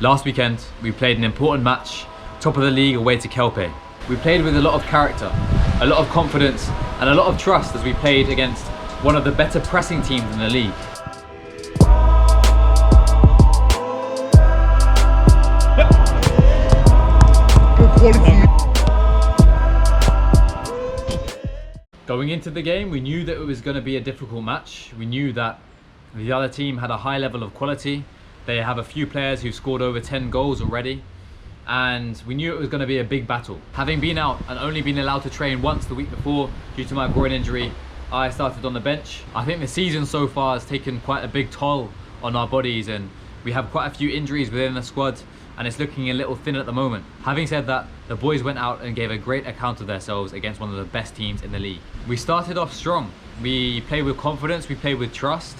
Last weekend, we played an important match, top of the league away to Kelpe. We played with a lot of character, a lot of confidence, and a lot of trust as we played against one of the better pressing teams in the league. Going into the game, we knew that it was going to be a difficult match. We knew that the other team had a high level of quality. They have a few players who scored over 10 goals already. And we knew it was going to be a big battle. Having been out and only been allowed to train once the week before due to my groin injury, I started on the bench. I think the season so far has taken quite a big toll on our bodies, and we have quite a few injuries within the squad, and it's looking a little thin at the moment. Having said that, the boys went out and gave a great account of themselves against one of the best teams in the league. We started off strong. We played with confidence, we played with trust,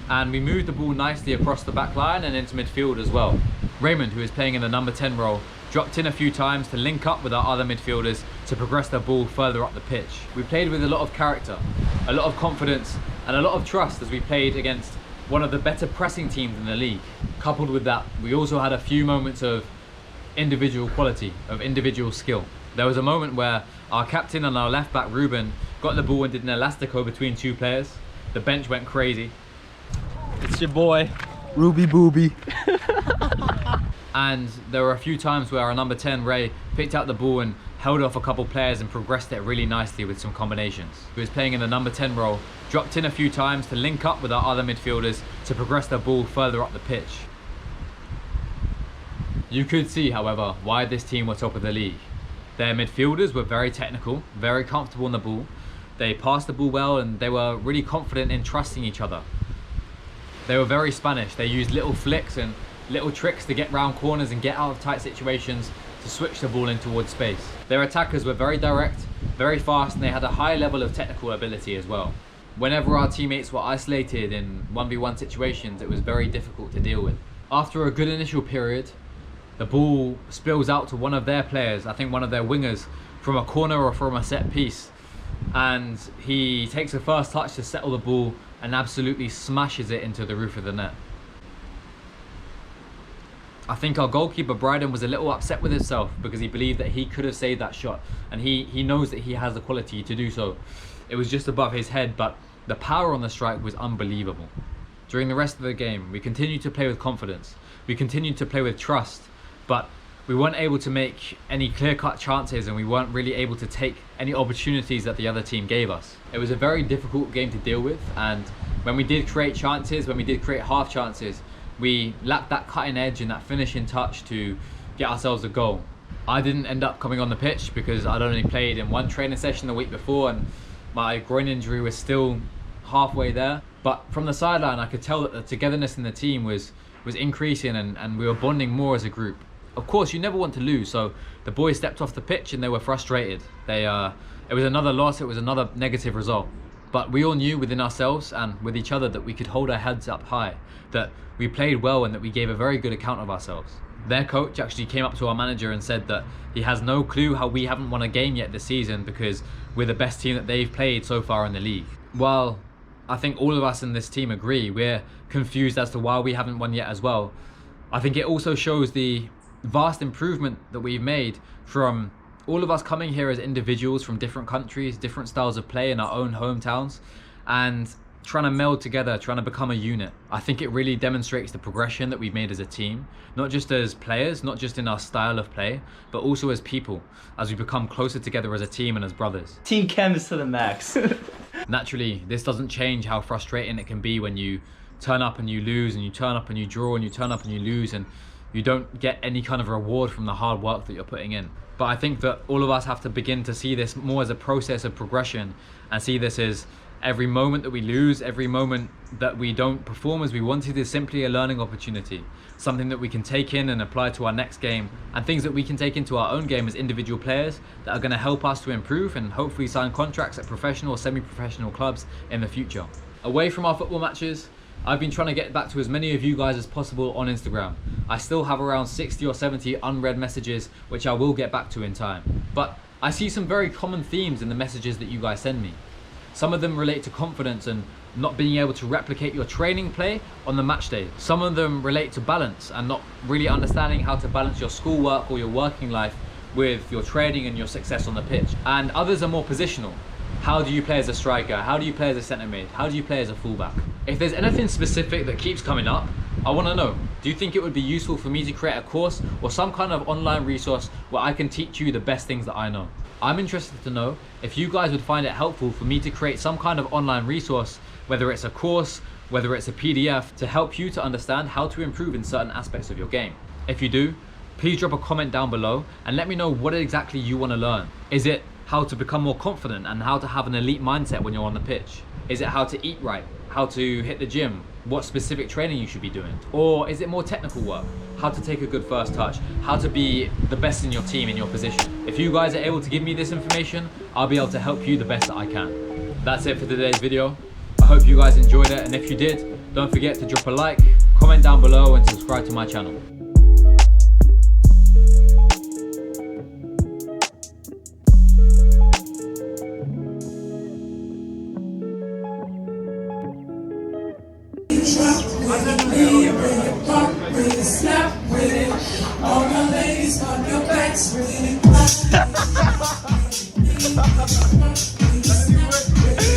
and we moved the ball nicely across the back line and into midfield as well. Raymond, who is playing in the number 10 role, dropped in a few times to link up with our other midfielders to progress the ball further up the pitch. We played with a lot of character, a lot of confidence, and a lot of trust as we played against one of the better pressing teams in the league. Coupled with that, we also had a few moments of individual quality, of individual skill. There was a moment where our captain and our left back Ruben got the ball and did an elastico between two players. The bench went crazy. It's your boy, Ruby Booby. And there were a few times where our number 10, Ray, picked out the ball and held off a couple players and progressed it really nicely with some combinations. He was playing in the number 10 role, dropped in a few times to link up with our other midfielders to progress the ball further up the pitch. You could see, however, why this team were top of the league. Their midfielders were very technical, very comfortable on the ball. They passed the ball well and they were really confident in trusting each other. They were very Spanish. They used little flicks and little tricks to get round corners and get out of tight situations to switch the ball in towards space. Their attackers were very direct, very fast, and they had a high level of technical ability as well. Whenever our teammates were isolated in 1v1 situations, it was very difficult to deal with. After a good initial period, the ball spills out to one of their players, I think one of their wingers, from a corner or from a set piece. And he takes a first touch to settle the ball and absolutely smashes it into the roof of the net. I think our goalkeeper Bryden was a little upset with himself because he believed that he could have saved that shot, and he knows that he has the quality to do so. It was just above his head, but the power on the strike was unbelievable. During the rest of the game, we continued to play with confidence, we continued to play with trust, but we weren't able to make any clear-cut chances and we weren't really able to take any opportunities that the other team gave us. It was a very difficult game to deal with, and when we did create chances, when we did create half chances, we lacked that cutting edge and that finishing touch to get ourselves a goal. I didn't end up coming on the pitch because I'd only played in one training session the week before and my groin injury was still halfway there. But from the sideline, I could tell that the togetherness in the team was increasing and we were bonding more as a group. Of course, you never want to lose, so the boys stepped off the pitch and they were frustrated. It was another loss, it was another negative result. But we all knew within ourselves and with each other that we could hold our heads up high, that we played well and that we gave a very good account of ourselves. Their coach actually came up to our manager and said that he has no clue how we haven't won a game yet this season because we're the best team that they've played so far in the league. While I think all of us in this team agree, we're confused as to why we haven't won yet as well. I think it also shows the vast improvement that we've made from all of us coming here as individuals from different countries, different styles of play in our own hometowns, and trying to meld together, trying to become a unit. I think it really demonstrates the progression that we've made as a team, not just as players, not just in our style of play, but also as people, as we become closer together as a team and as brothers. Team chem is to the max. Naturally, this doesn't change how frustrating it can be when you turn up and you lose, and you turn up and you draw, and you turn up and you lose, and you don't get any kind of reward from the hard work that you're putting in. But I think that all of us have to begin to see this more as a process of progression and see this as every moment that we lose, every moment that we don't perform as we wanted is simply a learning opportunity, something that we can take in and apply to our next game, and things that we can take into our own game as individual players that are going to help us to improve and hopefully sign contracts at professional or semi-professional clubs in the future. Away from our football matches, I've been trying to get back to as many of you guys as possible on Instagram. I still have around 60 or 70 unread messages, which I will get back to in time. But I see some very common themes in the messages that you guys send me. Some of them relate to confidence and not being able to replicate your training play on the match day. Some of them relate to balance and not really understanding how to balance your schoolwork or your working life with your training and your success on the pitch. And others are more positional. How do you play as a striker? How do you play as a centre mid? How do you play as a fullback? If there's anything specific that keeps coming up, I want to know. Do you think it would be useful for me to create a course or some kind of online resource where I can teach you the best things that I know? I'm interested to know if you guys would find it helpful for me to create some kind of online resource, whether it's a course, whether it's a PDF, to help you to understand how to improve in certain aspects of your game. If you do, please drop a comment down below and let me know what exactly you want to learn. Is it how to become more confident and how to have an elite mindset when you're on the pitch? Is it how to eat right? How to hit the gym? What specific training you should be doing? Or is it more technical work? How to take a good first touch? How to be the best in your team, in your position? If you guys are able to give me this information, I'll be able to help you the best that I can. That's it for today's video. I hope you guys enjoyed it, and if you did, don't forget to drop a like, comment down below and subscribe to my channel. Snap with it. All the ladies on your backs with it.